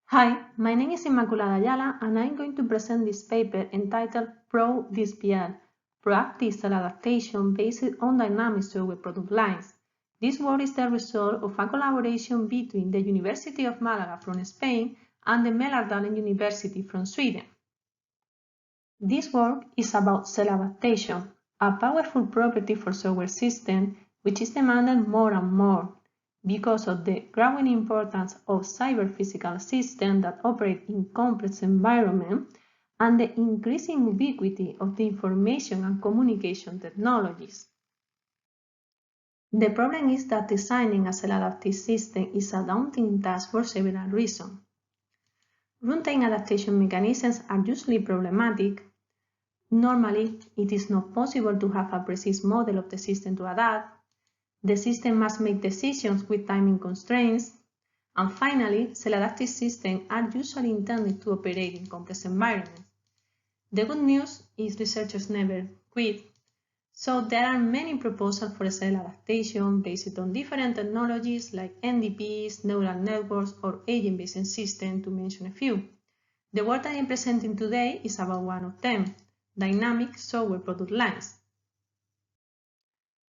Hi, my name is Inmaculada Ayala and I'm going to present this paper entitled ProDSPL, Proactive Self-Adaptation based on Dynamic Software Product Lines. This work is the result of a collaboration between the University of Malaga from Spain and the Mälardalen University from Sweden. This work is about self-adaptation, a powerful property for software systems which is demanded more and more because of the growing importance of cyber-physical systems that operate in complex environments and the increasing ubiquity of the information and communication technologies. The problem is that designing a self-adaptive system is a daunting task for several reasons. Runtime adaptation mechanisms are usually problematic. Normally, it is not possible to have a precise model of the system to adapt. The system must make decisions with timing constraints. And finally, self-adaptive systems are usually intended to operate in complex environments. The good news is researchers never quit. So there are many proposals for self-adaptation based on different technologies like NDPs, neural networks, or agent-based systems, to mention a few. The work I am presenting today is about one of them, dynamic software product lines.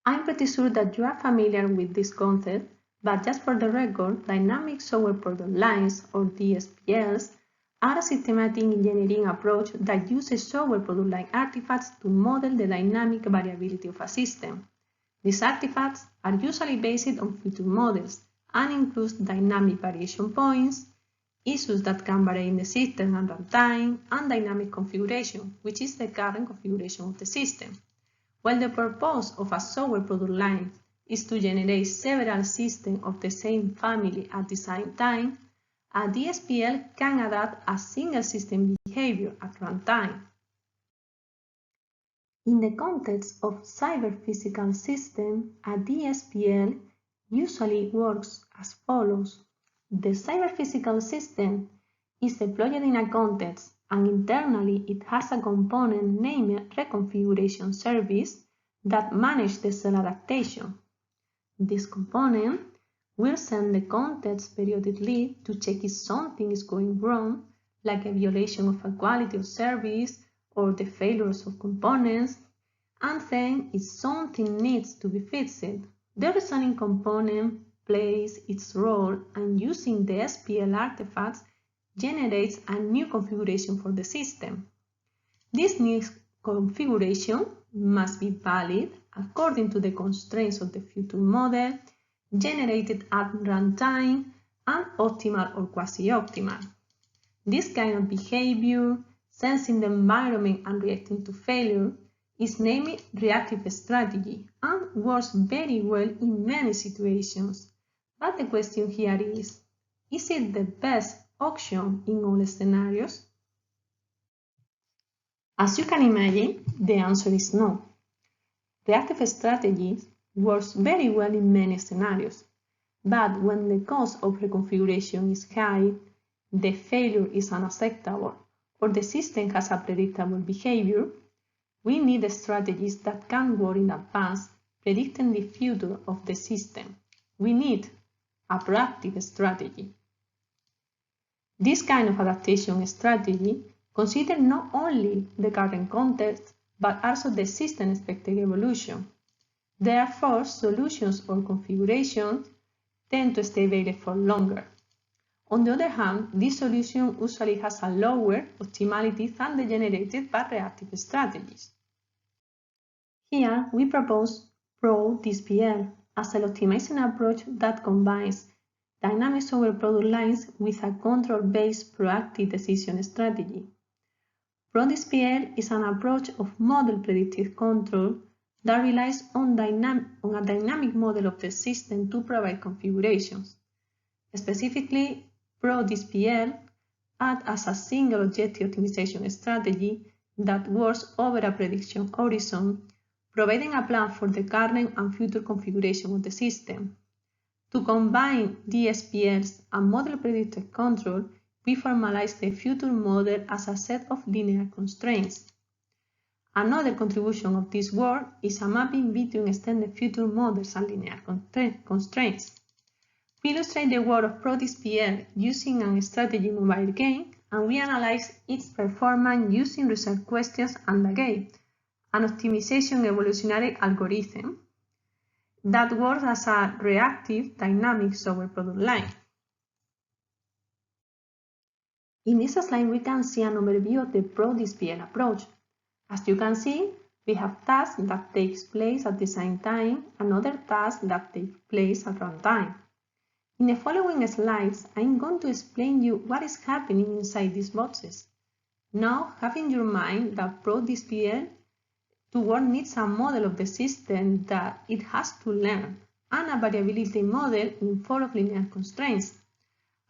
I'm pretty sure that you are familiar with this concept, but just for the record, dynamic software product lines, or DSPLs, are a systematic engineering approach that uses software product line artifacts to model the dynamic variability of a system. These artifacts are usually based on future models and include dynamic variation points, issues that can vary in the system and runtime, and dynamic configuration, which is the current configuration of the system. While the purpose of a software product line is to generate several systems of the same family at the same time, a DSPL can adapt a single system behavior at runtime. In the context of cyber-physical systems, a DSPL usually works as follows. The cyber-physical system is deployed in a context, and internally it has a component named Reconfiguration Service that manages the self-adaptation. This component will send the context periodically to check if something is going wrong, like a violation of a quality of service or the failures of components, and then if something needs to be fixed, the returning component plays its role and using the SPL artifacts generates a new configuration for the system. This new configuration must be valid according to the constraints of the future model, generated at runtime, and optimal or quasi-optimal. This kind of behavior, sensing the environment and reacting to failure, is named reactive strategy and works very well in many situations. But the question here is it the best option in all scenarios? As you can imagine, the answer is no. Reactive strategy works very well in many scenarios, but when the cost of reconfiguration is high, the failure is unacceptable, or the system has a predictable behavior, we need strategies that can work in advance, predicting the future of the system. We need a proactive strategy. This kind of adaptation strategy considers not only the current context, but also the system expected evolution. Therefore, solutions or configurations tend to stay valid for longer. On the other hand, this solution usually has a lower optimality than the generated by reactive strategies. Here, we propose ProDSPL as an optimizing approach that combines dynamic software product lines with a control-based proactive decision strategy. ProDSPL is an approach of model predictive control that relies on a dynamic model of the system to provide configurations. Specifically, ProDSPL acts as a single objective optimization strategy that works over a prediction horizon, providing a plan for the current and future configuration of the system. To combine DSPLs and model predictive control, we formalize the future model as a set of linear constraints. Another contribution of this work is a mapping between extended future models and linear constraints. we illustrate the work of ProDSPL using a strategy mobile game, and we analyze its performance using research questions and the game, an optimization evolutionary algorithm that works as a reactive dynamic software product line. In this slide, we can see an overview of the ProDSPL approach. As you can see, we have tasks that take place at the same time and other tasks that take place at runtime. In the following slides, I'm going to explain you what is happening inside these boxes. Now, have in your mind that ProDSPL to work needs a model of the system that it has to learn and a variability model in form of linear constraints.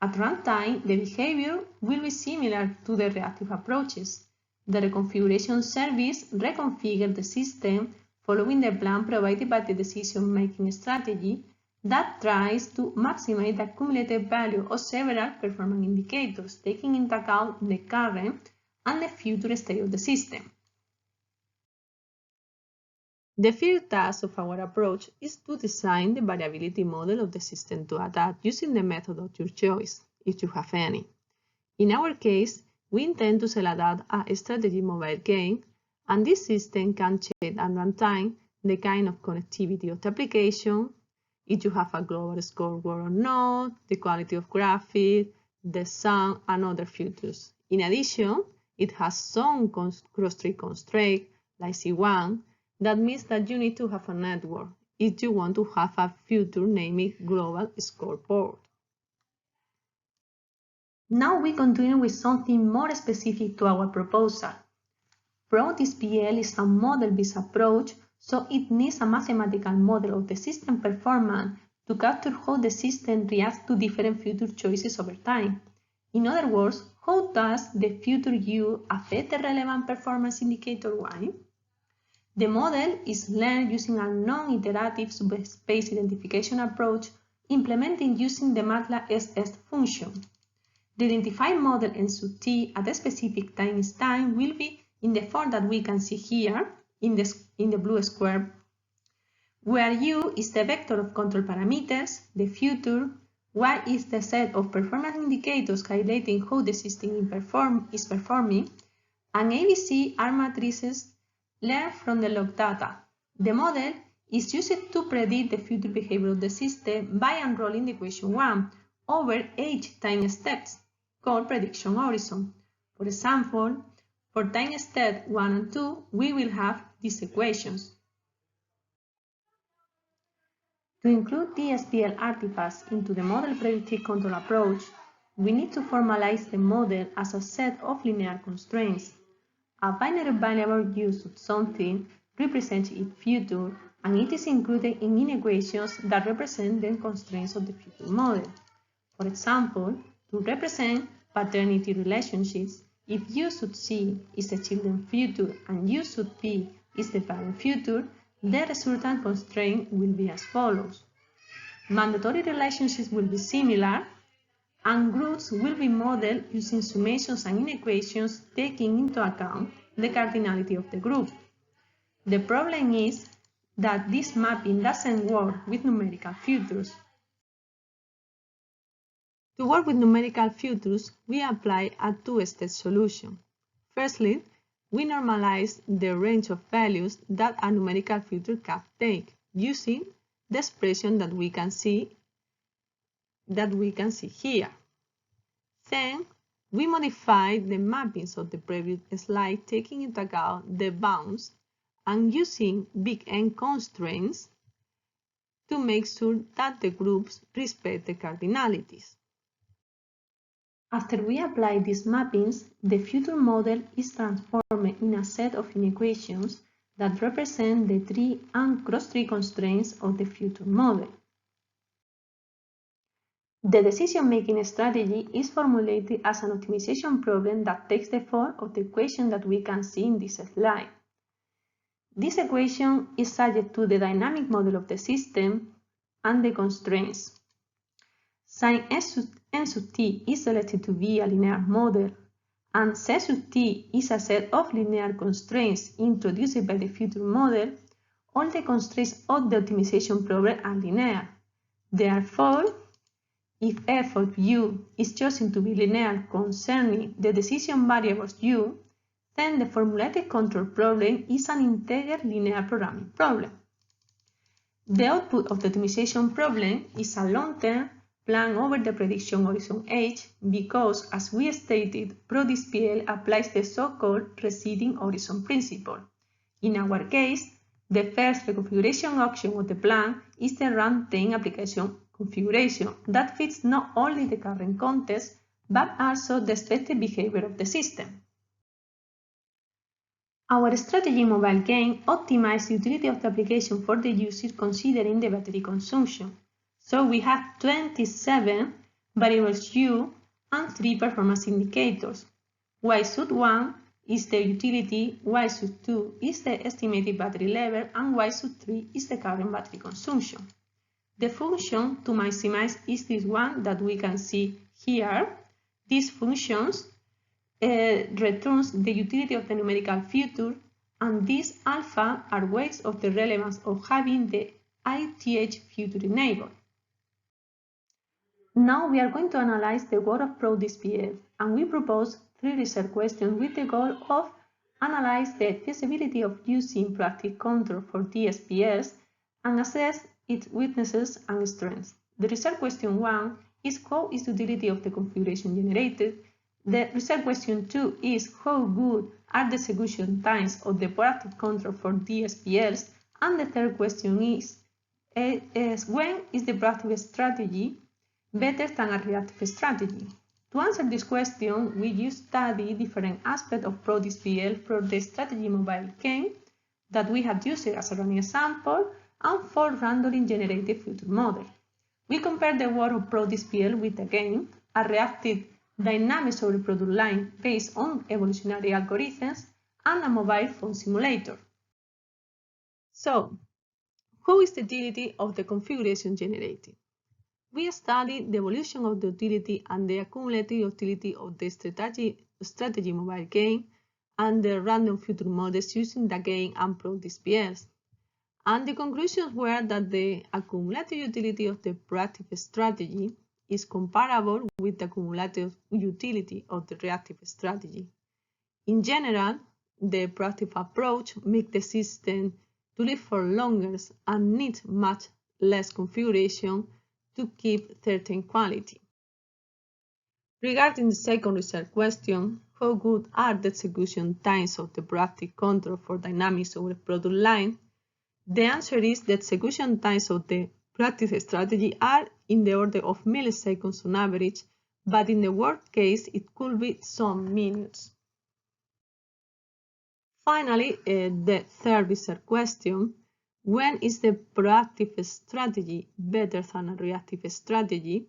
At runtime, the behavior will be similar to the reactive approaches. The reconfiguration service reconfigures the system following the plan provided by the decision-making strategy that tries to maximize the accumulated value of several performance indicators, taking into account the current and the future state of the system. The first task of our approach is to design the variability model of the system to adapt using the method of your choice, if you have any. In our case, we intend to self-adapt a strategy mobile game, and this system can check at runtime the kind of connectivity of the application, if you have a global scoreboard or not, the quality of graphics, the sound, and other features. In addition, it has some cross-tree constraint, like C1, that means that you need to have a network if you want to have a future named global scoreboard. Now we continue with something more specific to our proposal. ProDSPL is a model-based approach, so it needs a mathematical model of the system performance to capture how the system reacts to different future choices over time. In other words, how does the future U affect the relevant performance indicator Y? The model is learned using a non-iterative subspace identification approach implemented using the MATLAB SS function. The identified model n sub t at a specific time instant will be in the form that we can see here in the blue square, where U is the vector of control parameters, the future, Y is the set of performance indicators highlighting how the system is performing, and ABC are matrices learned from the log data. The model is used to predict the future behavior of the system by unrolling the equation 1 over 8 time steps, called prediction horizon. For example, for time step 1 and 2, we will have these equations. To include DSPL artifacts into the model predictive control approach, we need to formalize the model as a set of linear constraints. A binary variable U sub something represents its future, and it is included in inequations that represent the constraints of the future model. For example, to represent paternity relationships, if U sub C is the children's future and U sub P is the parent future, the resultant constraint will be as follows. Mandatory relationships will be similar, and groups will be modeled using summations and inequations taking into account the cardinality of the group. The problem is that this mapping doesn't work with numerical futures. To work with numerical futures, we apply a two-step solution. Firstly, we normalize the range of values that a numerical future can take using the expression that we can see here. Then, we modify the mappings of the previous slide taking into account the bounds and using big N constraints to make sure that the groups respect the cardinalities. After we apply these mappings, the future model is transformed in a set of inequations that represent the tree and cross-tree constraints of the future model. The decision-making strategy is formulated as an optimization problem that takes the form of the equation that we can see in this slide. This equation is subject to the dynamic model of the system and the constraints. Sin n sub t is selected to be a linear model, and C sub t is a set of linear constraints introduced by the future model. All the constraints of the optimization problem are linear. Therefore, If f of u is chosen to be linear concerning the decision variables u, then the formulated control problem is an integer linear programming problem. The output of the optimization problem is a long-term plan over the prediction horizon h because, as we stated, ProDSPL applies the so-called receding horizon principle. In our case, the first reconfiguration option of the plan is the runtime application configuration that fits not only the current context, but also the expected behavior of the system. Our strategy mobile game optimizes the utility of the application for the user considering the battery consumption. So we have 27 variables u and 3 performance indicators. Y sub 1 is the utility, Y sub 2 is the estimated battery level, and Y sub 3 is the current battery consumption. The function to maximize is this one that we can see here. These functions returns the utility of the numerical future, and these alpha are weights of the relevance of having the ith future enabled. Now we are going to analyze the work of ProDSPL, and we propose 3 research questions with the goal of analyze the feasibility of using proactive control for DSPLs and assess its weaknesses and strengths. The research question 1 is how is the utility of the configuration generated. The research question 2 is how good are the execution times of the proactive control for DSPLs, and the third question is when is the proactive strategy better than a reactive strategy? To answer this question, we use study different aspects of ProDSPL for the strategy mobile game that we have used as a running example and for randomly generated future model. We compare the work of ProDSPL with a game, a reactive dynamics over product line based on evolutionary algorithms, and a mobile phone simulator. So, how is the utility of the configuration generated? We studied the evolution of the utility and the accumulated utility of the strategy mobile game and the random future models using the game and ProDSPLs. And the conclusions were that the accumulated utility of the proactive strategy is comparable with the cumulative utility of the reactive strategy. In general, the proactive approach makes the system to live for longer and needs much less configuration to keep certain quality. Regarding the second research question, how good are the execution times of the proactive control for dynamics over product line? The answer is that execution times of the proactive strategy are in the order of milliseconds on average, but in the worst case, it could be some minutes. Finally, the third research question, when is the proactive strategy better than a reactive strategy?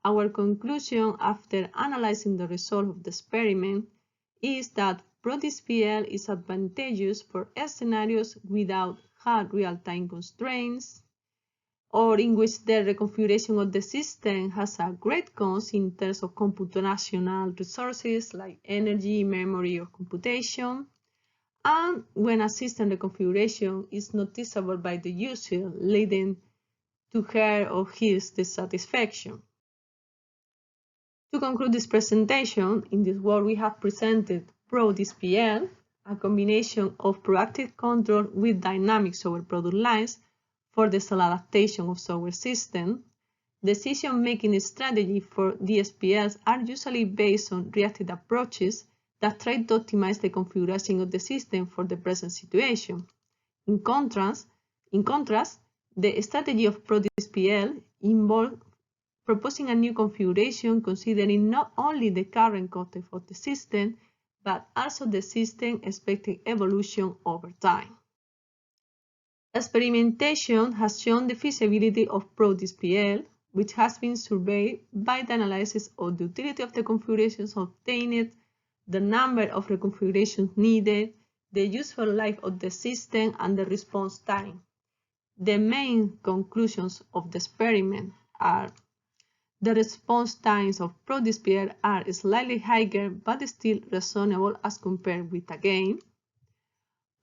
Our conclusion after analyzing the result of the experiment is that ProDSPL is advantageous for scenarios without hard real-time constraints, or in which the reconfiguration of the system has a great cost in terms of computational resources like energy, memory, or computation, and when a system reconfiguration is noticeable by the user, leading to her or his dissatisfaction. To conclude this presentation, in this work we have presented ProDSPL, a combination of proactive control with dynamics over product lines for the self-adaptation of software systems. Decision-making strategies for DSPLs are usually based on reactive approaches that try to optimize the configuration of the system for the present situation. In contrast, the strategy of ProDSPL involves proposing a new configuration considering not only the current context of the system, but also the system expected evolution over time. Experimentation has shown the feasibility of ProDSPL, which has been surveyed by the analysis of the utility of the configurations obtained, the number of reconfigurations needed, the useful life of the system, and the response time. The main conclusions of the experiment are the response times of ProDSPL are slightly higher but still reasonable as compared with a game.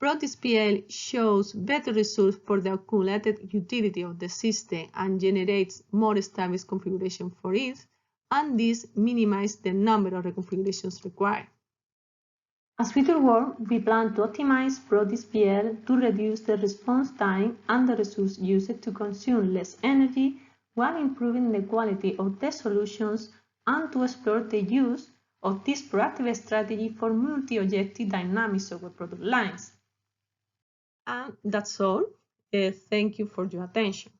ProDSPL shows better results for the accumulated utility of the system and generates more established configuration for it, and this minimizes the number of reconfigurations required. As future work, we plan to optimize ProDSPL to reduce the response time and the resource used to consume less energy while improving the quality of the solutions and to explore the use of this proactive strategy for multi-objective dynamic software product lines. And that's all. Thank you for your attention.